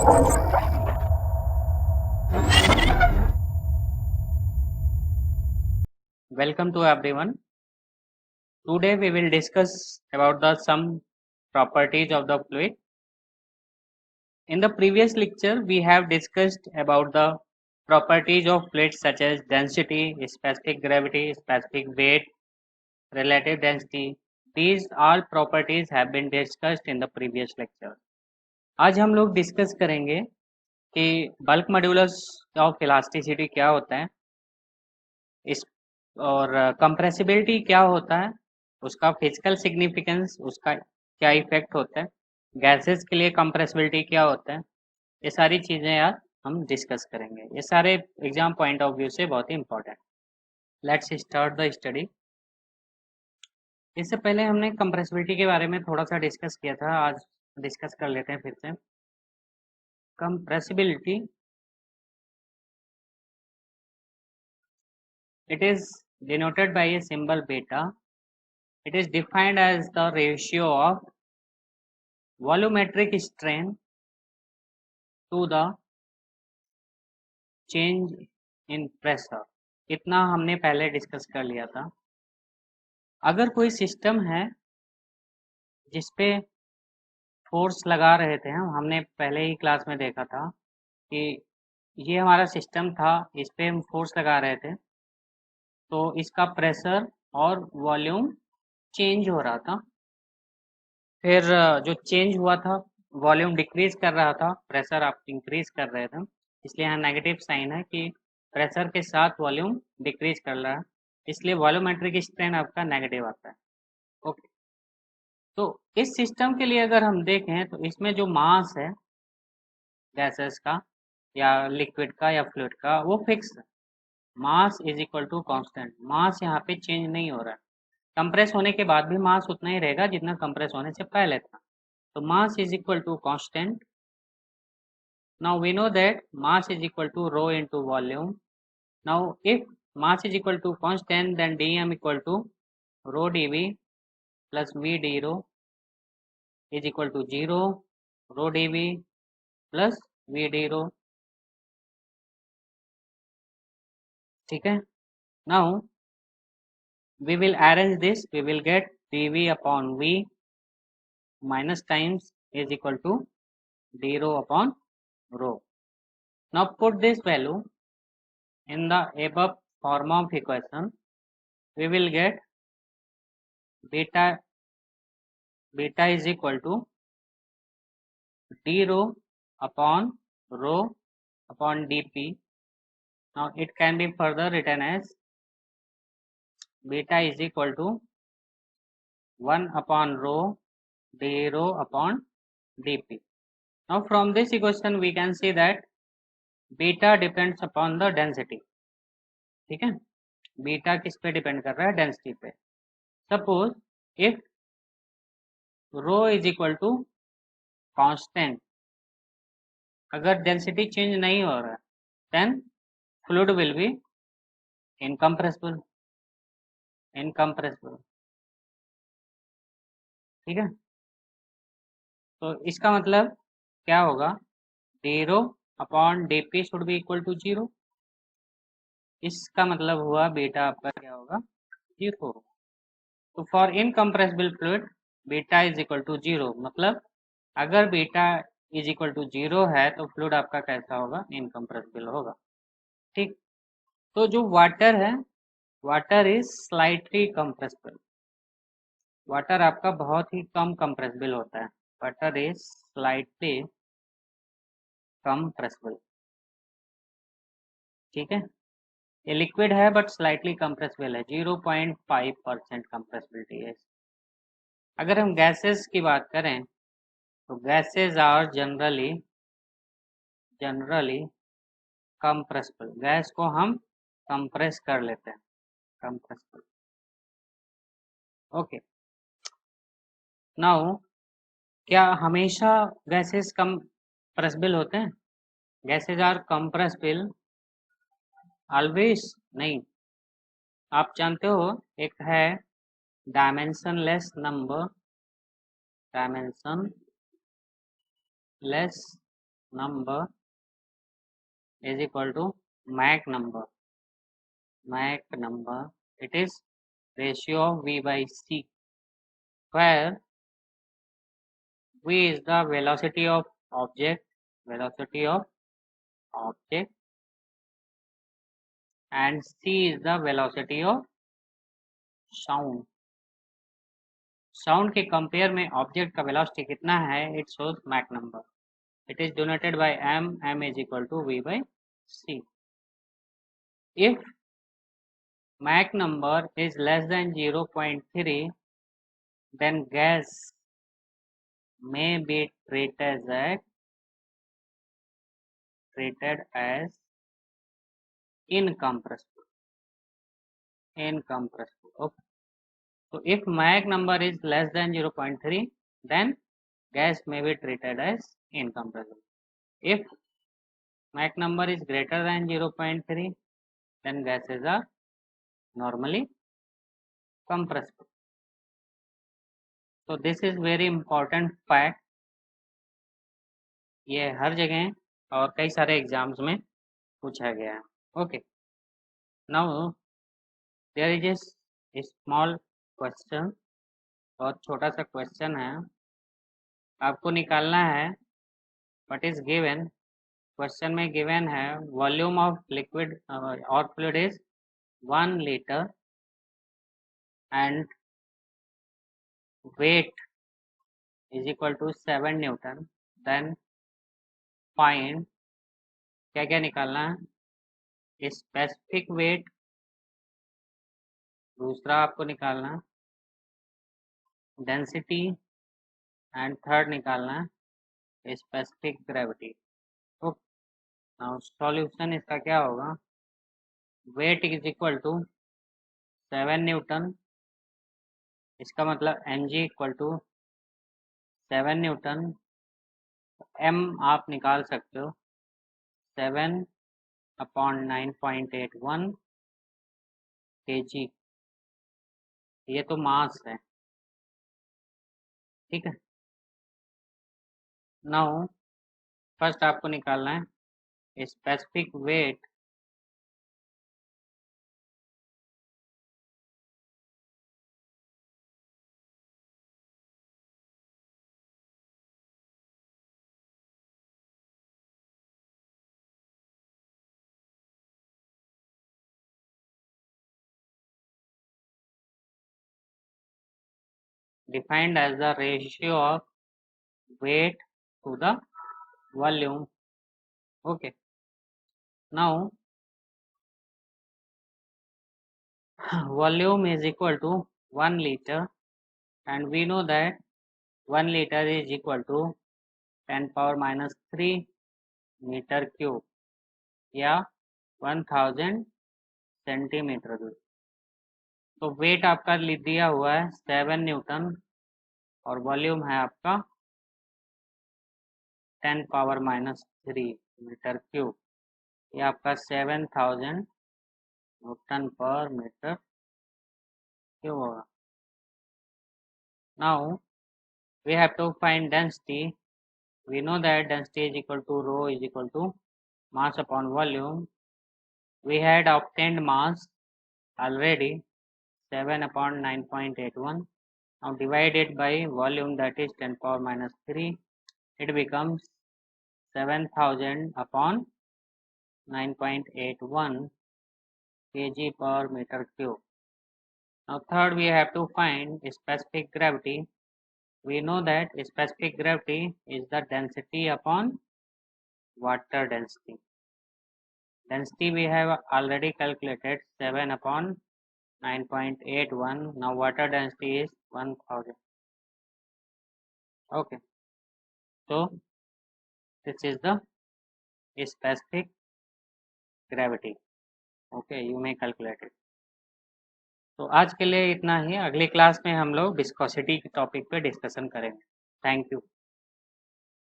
Welcome to everyone. Today we will discuss about the some properties of the fluid. In the previous lecture we have discussed about the properties of fluids such as density, specific gravity, specific weight, relative density. These all properties have been discussed in the previous lecture. आज हम लोग discuss करेंगे कि bulk modulus of elasticity क्या होता है, इस और कंप्रेसिबिलिटी क्या होता है, उसका फिजिकल सिग्निफिकेंस, उसका क्या इफेक्ट होता है, गैसेस के लिए कंप्रेसिबिलिटी क्या होता है, ये सारी चीज़ें यार हम डिस्कस करेंगे। ये सारे एग्जाम पॉइंट ऑफ व्यू से बहुत ही important. Let's start the study. इससे पहले हमने कंप्रेसिबिलिटी के बारे में थोड़ा सा डिस्कस किया था, आज डिस्कस कर लेते हैं फिर से। Compressibility it is denoted by a symbol beta. It is defined as the ratio of volumetric strain to the change in pressure. इतना हमने पहले डिस्कस कर लिया था। अगर कोई सिस्टम है जिस पे फोर्स लगा रहे थे, हमने पहले ही क्लास में देखा था कि ये हमारा सिस्टम था, इस पे हम फोर्स लगा रहे थे, तो इसका प्रेशर और वॉल्यूम चेंज हो रहा था। फिर जो चेंज हुआ था, वॉल्यूम डिक्रीज कर रहा था, प्रेशर आप इंक्रीज कर रहे थे, इसलिए यहाँ नेगेटिव साइन है कि प्रेशर के साथ वॉल्यूम डिक्रीज कर रहा है, इसलिए वॉल्यूमेट्रिक स्ट्रेन आपका नेगेटिव आता है। ओके, तो इस सिस्टम के लिए अगर हम देखें तो इसमें जो मास है गैसेस का या लिक्विड का या फ्लूइड का, वो फिक्स है। Mass is equal to constant, mass यहाँ पे चेंज नहीं हो रहा है। कंप्रेस होने के बाद भी मास उतना ही रहेगा जितना कंप्रेस होने से पहले था, तो mass is equal to constant. Now we know that mass is equal to rho into volume. Now if mass is equal to constant, then dm equal to rho dv plus v d rho is equal to 0, rho dv plus v d rho. ठीक है, now we will arrange this, we will get dv upon v minus times is equal to d rho upon rho. Now put this value in the above form of equation, we will get beta is equal to d rho upon rho upon dp. Now it can be further written as beta is equal to 1 upon rho d rho upon dp. Now from this equation we can see that beta depends upon the density. ठीक है, beta किस पे depend कर रहा है? Density पे। Suppose if rho is equal to constant, अगर density change नहीं हो रहा है, then fluid will be incompressible. ठीक है, तो इसका मतलब क्या होगा? D rho upon d p should be equal to 0। इसका मतलब हुआ बीटा आपका क्या होगा? 0। तो for incompressible fluid beta is equal to 0, मतलब अगर बीटा इज इक्वल टू 0 है तो फ्लूइड आपका कैसा होगा? इनकम्प्रेसिबल होगा। ठीक, तो जो वाटर है, water is slightly compressible. Water आपका बहुत ही कम कंप्रेसिबल होता है, वाटर इज स्लाइटली कंप्रेसिबल। ठीक है, ये लिक्विड है बट स्लाइटली कंप्रेसिबल है, 0.5% कंप्रेसिबिलिटी है। अगर हम गैसेस की बात करें तो gases are generally compressible. Gas को हम कंप्रेस कर लेते हैं, कंप्रेसिबल। ओके, नाउ क्या हमेशा गैसेस कंप्रेसिबल होते हैं? गैसेस आर कंप्रेसिबल ऑलवेज नहीं। आप जानते हो एक है dimensionless number, dimensionless number is equal to Mach number. Mach number, it is ratio of V by C, where V is the velocity of object, and C is the velocity of sound. Sound के compare में object का velocity कितना है, it shows Mach number. It is denoted by m is equal to v by c. If Mach number is less than 0.3, then gas may be treated as incompressible. Okay. So if Mach number is less than 0.3, then gas may be treated as incompressible. If Mach number is greater than 0.3, then gases are normally compressible. So this is very important fact. ये हर जगह और कई सारे exams में पूछा गया है. Okay, now there is a small question. बहुत छोटा सा क्वेश्चन है, आपको निकालना है व्हाट इज गिवन. क्वेश्चन में गिवन है वॉल्यूम ऑफ लिक्विड और fluid is 1 litre and weight is equal to 7 newton. Then find, क्या क्या निकालना है, स्पेसिफिक वेट, दूसरा आपको निकालना डेंसिटी, एंड थर्ड निकालना है specific gravity. Okay, now solution इसका क्या होगा, weight is equal to 7 newton, इसका मतलब mg equal to 7 newton. m आप निकाल सकते हो 7/9.81 kg. ये तो मास है, ठीक है. नाउ फर्स्ट आपको निकालना है specific weight. Defined as the ratio of weight to the volume. Okay, now volume is equal to 1 liter, and we know that 1 liter is equal to 10⁻³ metre cube या 1000 centimetre cube. तो wait आपका दिया हुआ है 7 Newton और volume है आपका 10⁻³ metre cube. ये आपका 7000 न्यूटन पर मीटर क्यूब होगा. Now we have to find density. We know that density is equal to rho is equal to mass upon volume. We had obtained mass already 7/9.81. Now divided by volume, that is 10⁻³. It becomes 7000 upon 9.81 kg per meter cube. Now third, we have to find specific gravity. We know that specific gravity is the density upon water density. Density we have already calculated 7/9.81. Now water density is 1000. Okay, so this is the specific gravity. Okay, you may calculate it. तो आज के लिए इतना ही. अगली class में हम लोग viscosity के टॉपिक पे डिस्कशन करेंगे. Thank you.